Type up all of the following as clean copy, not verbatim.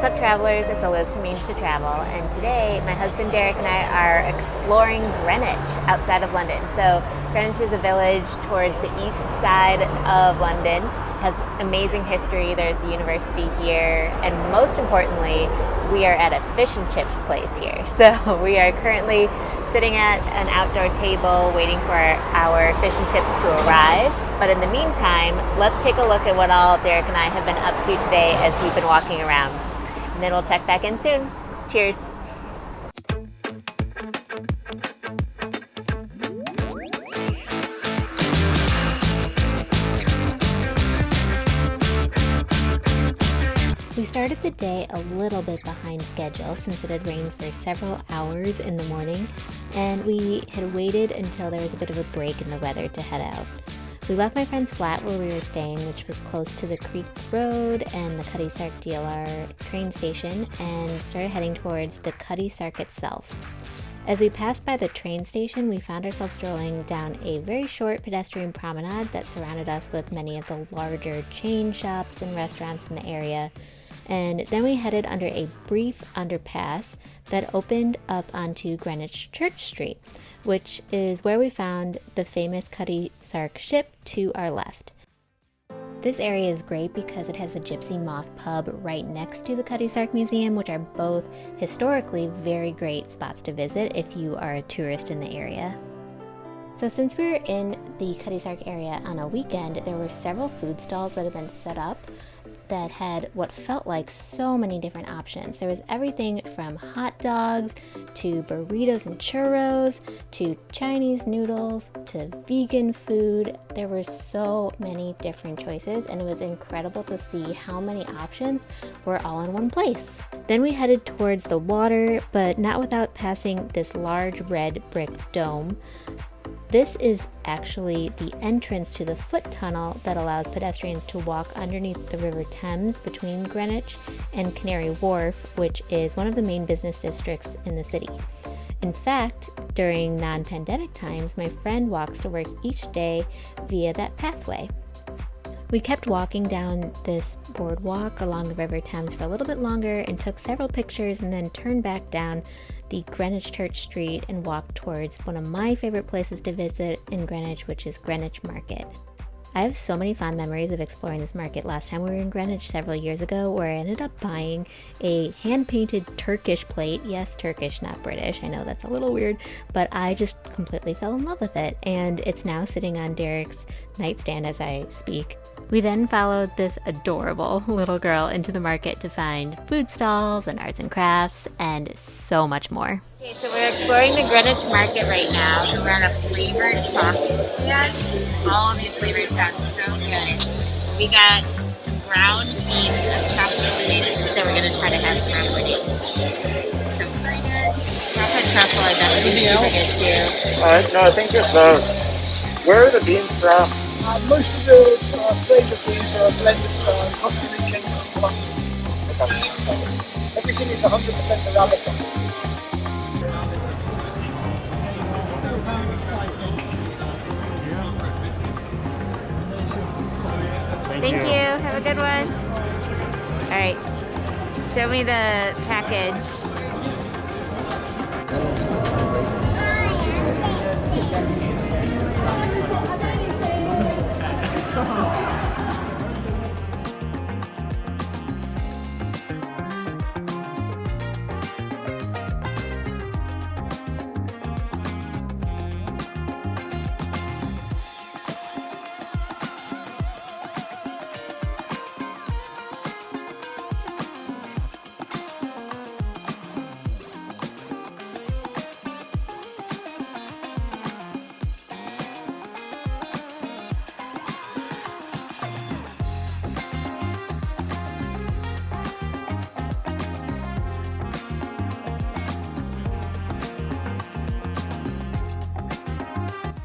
What's up, travelers? It's Eliz from Means to Travel, and today my husband Derek and I are exploring Greenwich outside of London. So Greenwich is a village towards the east side of London, has amazing history. There's a university here, and most importantly, we are at a fish and chips place here. So we are currently sitting at an outdoor table waiting for our fish and chips to arrive. But in the meantime, let's take a look at what all Derek and I have been up to today as we've been walking around. And then we'll check back in soon. Cheers. We started the day a little bit behind schedule since it had rained for several hours in the morning, and we had waited until there was a bit of a break in the weather to head out. We left my friend's flat where we were staying, which was close to the Creek Road and the Cutty Sark DLR train station, and started heading towards the Cutty Sark itself. As we passed by the train station, we found ourselves strolling down a very short pedestrian promenade that surrounded us with many of the larger chain shops and restaurants in the area. And then we headed under a brief underpass that opened up onto Greenwich Church Street, which is where we found the famous Cutty Sark ship to our left. This area is great because it has the Gypsy Moth pub right next to the Cutty Sark Museum, which are both historically very great spots to visit if you are a tourist in the area. So since we were in the Cutty Sark area on a weekend, there were several food stalls that had been set up that had what felt like so many different options. There was everything from hot dogs to burritos and churros to Chinese noodles to vegan food. There were so many different choices, and it was incredible to see how many options were all in one place. Then we headed towards the water, but not without passing this large red brick dome. This is actually the entrance to the foot tunnel that allows pedestrians to walk underneath the River Thames between Greenwich and Canary Wharf, which is one of the main business districts in the city. In fact, during non-pandemic times, my friend walks to work each day via that pathway. We kept walking down this boardwalk along the River Thames for a little bit longer and took several pictures, and then turned back down the Greenwich Church Street and walked towards one of my favorite places to visit in Greenwich, which is Greenwich Market. I have so many fond memories of exploring this market last time we were in Greenwich several years ago, where I ended up buying a hand-painted Turkish plate. Yes, Turkish, not British. I know that's a little weird, but I just completely fell in love with it, and it's now sitting on Derek's nightstand as I speak. We then followed this adorable little girl into the market to find food stalls and arts and crafts and so much more. Okay, so we're exploring the Greenwich Market right now, and we're on a flavored chocolate stand. All of these flavors sound so good. We got some ground beans and chocolate potatoes that we're going to try to have tomorrow morning. So pretty good. Chocolate truffle, I bet would be super good too. No, I think just those. Where are the beans from? Most of the flavour beans are blended, so costume and Kenya. Everything is 100% Arabica. Thank you. Have a good one. All right. Show me the package.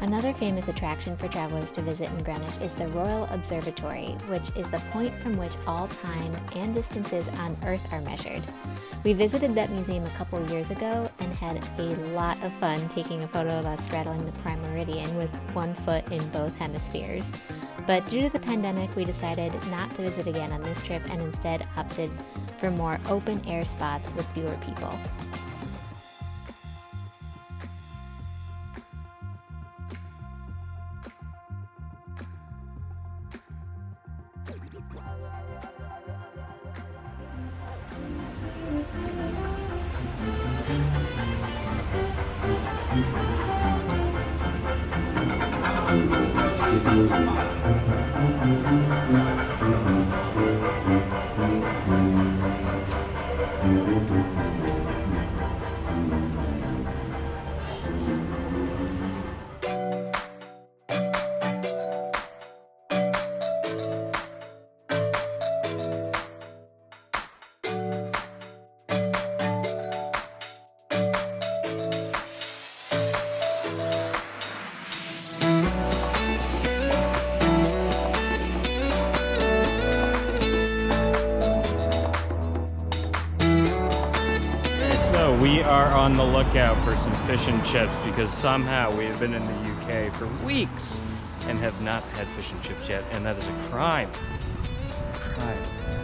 Another famous attraction for travelers to visit in Greenwich is the Royal Observatory, which is the point from which all time and distances on Earth are measured. We visited that museum a couple years ago and had a lot of fun taking a photo of us straddling the prime meridian with one foot in both hemispheres. But due to the pandemic, we decided not to visit again on this trip and instead opted for more open air spots with fewer people. We are on the lookout for some fish and chips because somehow we have been in the UK for weeks and have not had fish and chips yet, and that is a crime.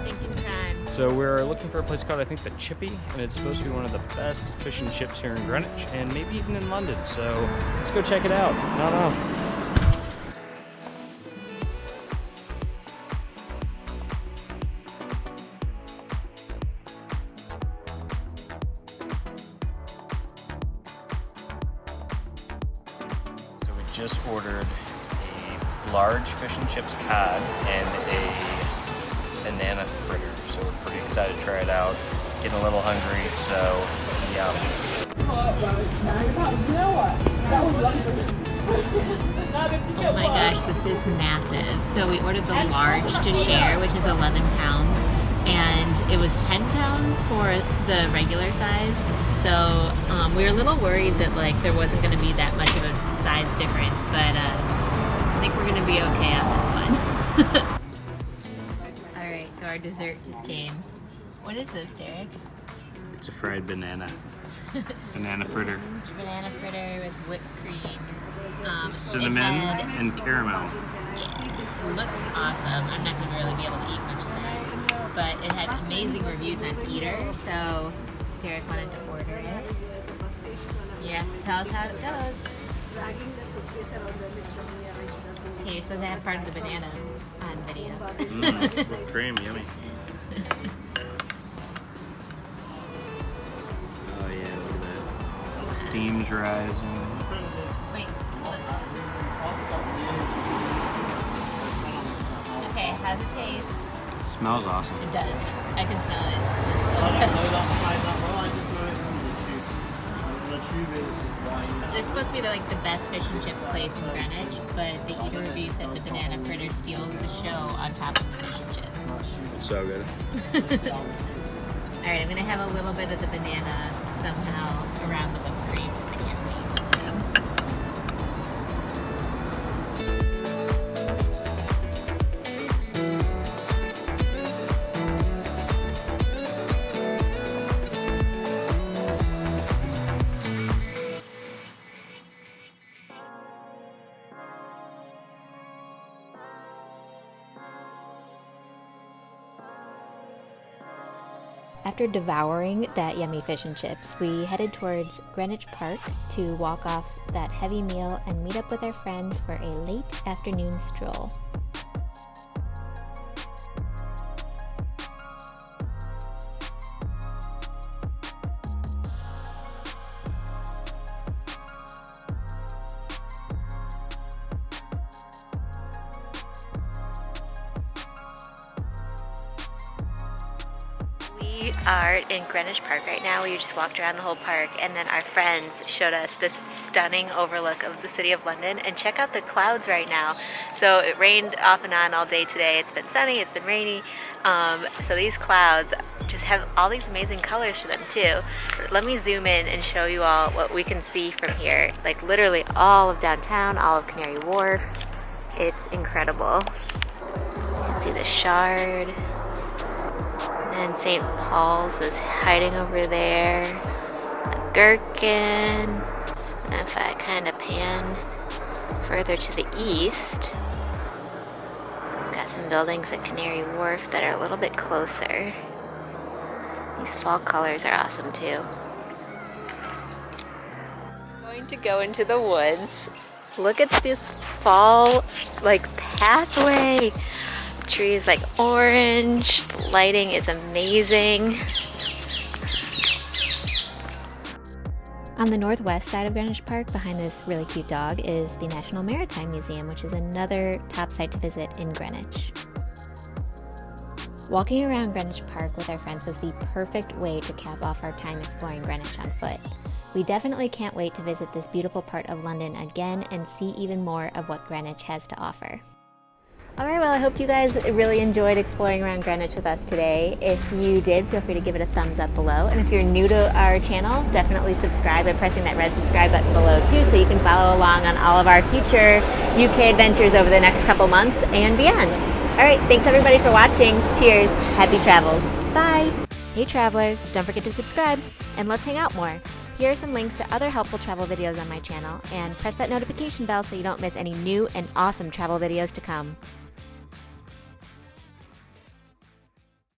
Thinking crime. So we're looking for a place called, I think, the Chippy, and it's supposed to be one of the best fish and chips here in Greenwich and maybe even in London. So let's go check it out. I don't know. Just ordered a large fish and chips cod and a banana fritter, so we're pretty excited to try it out. Getting a little hungry, so yum. Oh my gosh, this is massive. So we ordered the large to share, which is 11 pounds, and it was 10 pounds for the regular size. So we were a little worried that like there wasn't going to be that much of a size difference, but I think we're going to be okay on this one. Alright, so our dessert just came. What is this, Derek? It's a fried banana. Banana fritter. Banana fritter with whipped cream. Cinnamon and caramel. Yeah, it looks awesome. I'm not going to really be able to eat much of that, but it had amazing reviews on Eater, so Derek wanted to order it. Yeah, tell us how it goes. Okay, you're supposed to have part of the banana on video. Whipped cream, yummy. Oh yeah, look at that. Steam's rising. Wait. Okay, how's it taste? It smells awesome. It does. I can smell it. It smells so good. This is supposed to be like the best fish and chips place in Greenwich, but the Eater review said the banana fritter steals the show on top of the fish and chips. It's so good. Alright, I'm gonna have a little bit of the banana somehow around the whipped cream. I can't wait. After devouring that yummy fish and chips, we headed towards Greenwich Park to walk off that heavy meal and meet up with our friends for a late afternoon stroll. We are in Greenwich Park right now. We just walked around the whole park, and then our friends showed us this stunning overlook of the city of London. And check out the clouds right now. So it rained off and on all day today. It's been sunny, it's been rainy. So these clouds just have all these amazing colors to them too. Let me zoom in and show you all what we can see from here. Like literally all of downtown, all of Canary Wharf. It's incredible. You can see the Shard. And St. Paul's is hiding over there. The Gherkin. And if I kind of pan further to the east, some buildings at Canary Wharf that are a little bit closer. These fall colors are awesome too. Going to go into the woods. Look at this fall pathway. The tree is orange. The lighting is amazing. On the northwest side of Greenwich Park, behind this really cute dog, is the National Maritime Museum, which is another top site to visit in Greenwich. Walking around Greenwich Park with our friends was the perfect way to cap off our time exploring Greenwich on foot. We definitely can't wait to visit this beautiful part of London again and see even more of what Greenwich has to offer. Alright, well I hope you guys really enjoyed exploring around Greenwich with us today. If you did, feel free to give it a thumbs up below. And if you're new to our channel, definitely subscribe by pressing that red subscribe button below too, so you can follow along on all of our future UK adventures over the next couple months and beyond. Alright, thanks everybody for watching. Cheers, happy travels. Bye! Hey travelers, don't forget to subscribe and let's hang out more. Here are some links to other helpful travel videos on my channel, and press that notification bell so you don't miss any new and awesome travel videos to come.